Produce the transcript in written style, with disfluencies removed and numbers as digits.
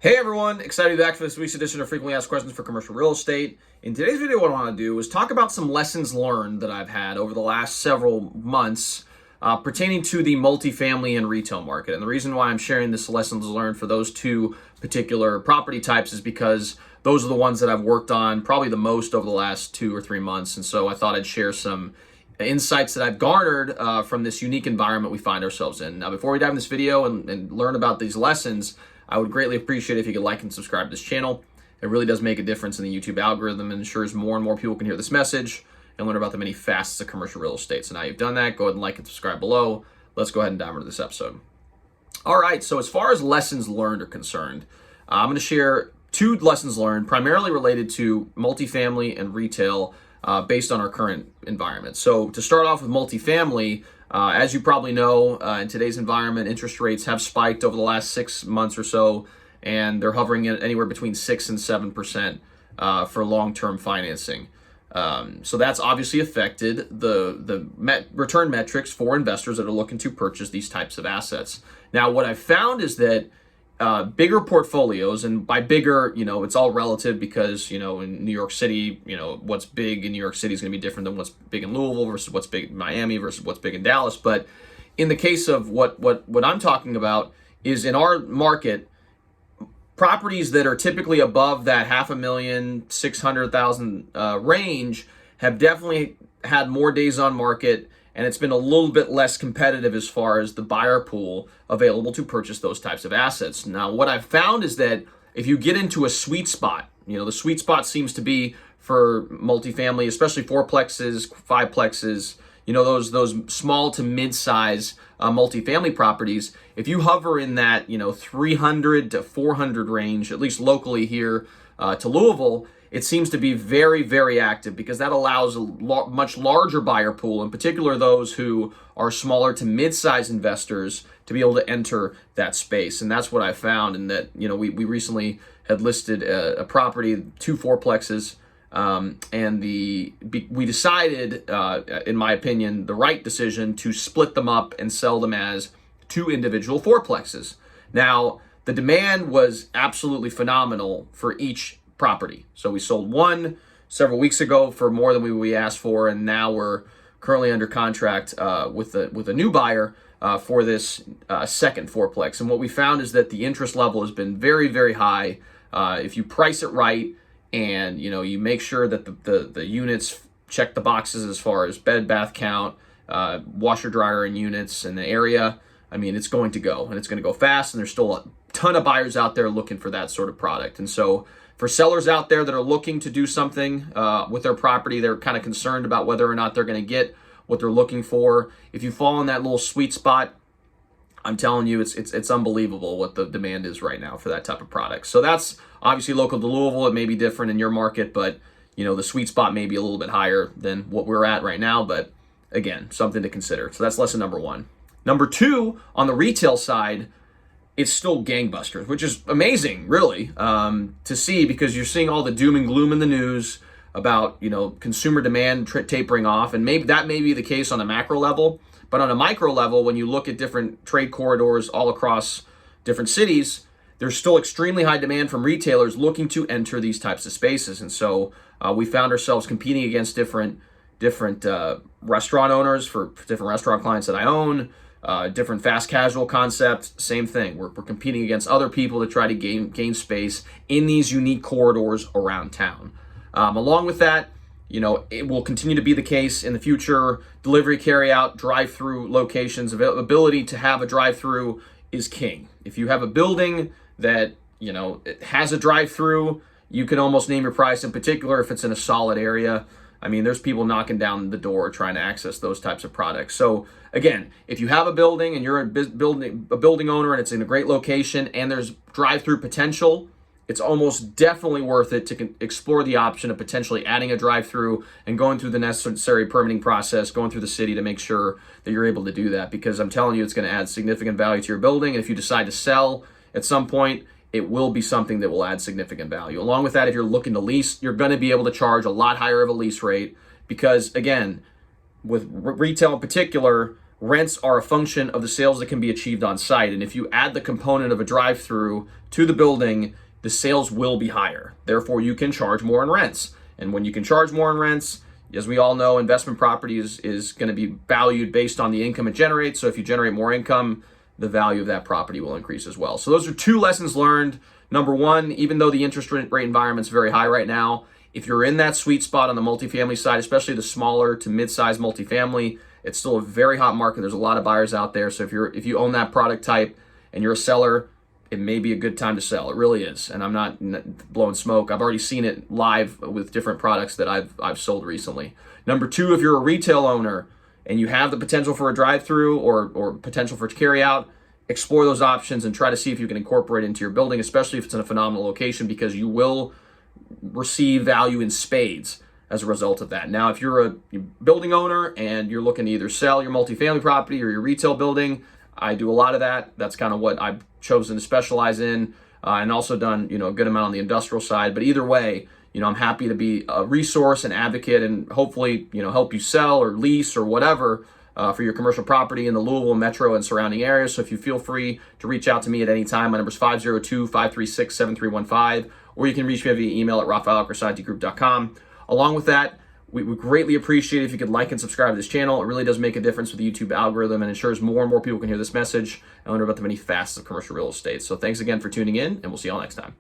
Hey everyone, excited to be back for this week's edition of Frequently Asked Questions for Commercial Real Estate. In today's video, what I want to do is talk about some lessons learned that I've had over the last several months pertaining to the multifamily and retail market. And the reason why I'm sharing this lessons learned for those two particular property types is because those are the ones that I've worked on probably the most over the last 2 or 3 months. And so I thought I'd share some insights that I've garnered from this unique environment we find ourselves in. Now, before we dive in this video and learn about these lessons, I would greatly appreciate it if you could like and subscribe to this channel. It really does make a difference in the YouTube algorithm and ensures more and more people can hear this message and learn about the many facets of commercial real estate. So now you've done that, go ahead and like and subscribe below. Let's go ahead and dive into this episode. All right, so as far as lessons learned are concerned, I'm going to share 2 lessons learned primarily related to multifamily and retail based on our current environment. So to start off with multifamily, as you probably know, in today's environment, interest rates have spiked over the last 6 months or so, and they're hovering at anywhere between 6 and 7% for long-term financing. So that's obviously affected the return metrics for investors that are looking to purchase these types of assets. Now, what I've found is that bigger portfolios, and by bigger, it's all relative because, in New York City, what's big in New York City is going to be different than what's big in Louisville versus what's big in Miami versus what's big in Dallas. But in the case of what I'm talking about is in our market, properties that are typically above that $500,000, $600,000 range have definitely had more days on market, and it's been a little bit less competitive as far as the buyer pool available to purchase those types of assets. Now, what I've found is that if you get into a sweet spot, the sweet spot seems to be for multifamily, especially fourplexes, fiveplexes, those small to mid-size multifamily properties. If you hover in that, 300 to 400 range, at least locally here to Louisville, it seems to be very, very active because that allows a much larger buyer pool, in particular those who are smaller to mid-sized investors, to be able to enter that space. And that's what I found, in that, we recently had listed a property, 2 fourplexes, and we decided, in my opinion, the right decision to split them up and sell them as 2 individual fourplexes. Now, the demand was absolutely phenomenal for each property. So we sold one several weeks ago for more than we asked for, and now we're currently under contract with a new buyer for this second fourplex. And what we found is that the interest level has been very, very high. If you price it right, and you make sure that the units check the boxes as far as bed, bath count, washer, dryer, and units in the area, it's going to go, and it's going to go fast. And there's still a ton of buyers out there looking for that sort of product. And so for sellers out there that are looking to do something with their property, they're kind of concerned about whether or not they're going to get what they're looking for. If you fall in that little sweet spot, I'm telling you, it's unbelievable what the demand is right now for that type of product. So that's obviously local to Louisville. It may be different in your market, but the sweet spot may be a little bit higher than what we're at right now. But again, something to consider. So that's lesson number 1. Number 2, on the retail side, it's still gangbusters, which is amazing, really, to see, because you're seeing all the doom and gloom in the news about, consumer demand tapering off. And maybe that may be the case on a macro level, but on a micro level, when you look at different trade corridors all across different cities, there's still extremely high demand from retailers looking to enter these types of spaces. And so we found ourselves competing against different restaurant owners for different restaurant clients that I own. Different fast casual concepts, same thing. We're competing against other people to try to gain space in these unique corridors around town. Along with that, it will continue to be the case in the future. Delivery, carry out, drive-through locations, ability to have a drive-through is king. If you have a building that, it has a drive-through, you can almost name your price, in particular if it's in a solid area. There's people knocking down the door trying to access those types of products. So again, if you have a building and you're a building owner and it's in a great location and there's drive-through potential, it's almost definitely worth it to explore the option of potentially adding a drive-through and going through the necessary permitting process, going through the city to make sure that you're able to do that. Because I'm telling you, it's going to add significant value to your building. And if you decide to sell at some point, it will be something that will add significant value. Along with that, if you're looking to lease, you're going to be able to charge a lot higher of a lease rate because, again, with retail in particular, rents are a function of the sales that can be achieved on site. And if you add the component of a drive-through to the building, the sales will be higher. Therefore, you can charge more in rents. And when you can charge more in rents, as we all know, investment property is going to be valued based on the income it generates. So if you generate more income, the value of that property will increase as well. So those are two lessons learned. Number one, even though the interest rate environment is very high right now, if you're in that sweet spot on the multifamily side, especially the smaller to mid-size multifamily, it's still a very hot market. There's a lot of buyers out there. So if you own that product type and you're a seller, it may be a good time to sell. It really is. And I'm not blowing smoke. I've already seen it live with different products that I've sold recently. Number two, if you're a retail owner and you have the potential for a drive-through or potential for carry out, explore those options and try to see if you can incorporate it into your building, especially if it's in a phenomenal location, because you will receive value in spades as a result of that. Now, if you're a building owner and you're looking to either sell your multifamily property or your retail building, I do a lot of that. That's kind of what I've chosen to specialize in, and also done, a good amount on the industrial side. But either way, I'm happy to be a resource and advocate and hopefully, help you sell or lease or whatever for your commercial property in the Louisville metro and surrounding areas. So if you feel free to reach out to me at any time, my number is 502-536-7315, or you can reach me via email at raphael@crescentigroup.com. Along with that, we would greatly appreciate it if you could like and subscribe to this channel. It really does make a difference with the YouTube algorithm and ensures more and more people can hear this message and learn about the many facets of commercial real estate. So thanks again for tuning in, and we'll see you all next time.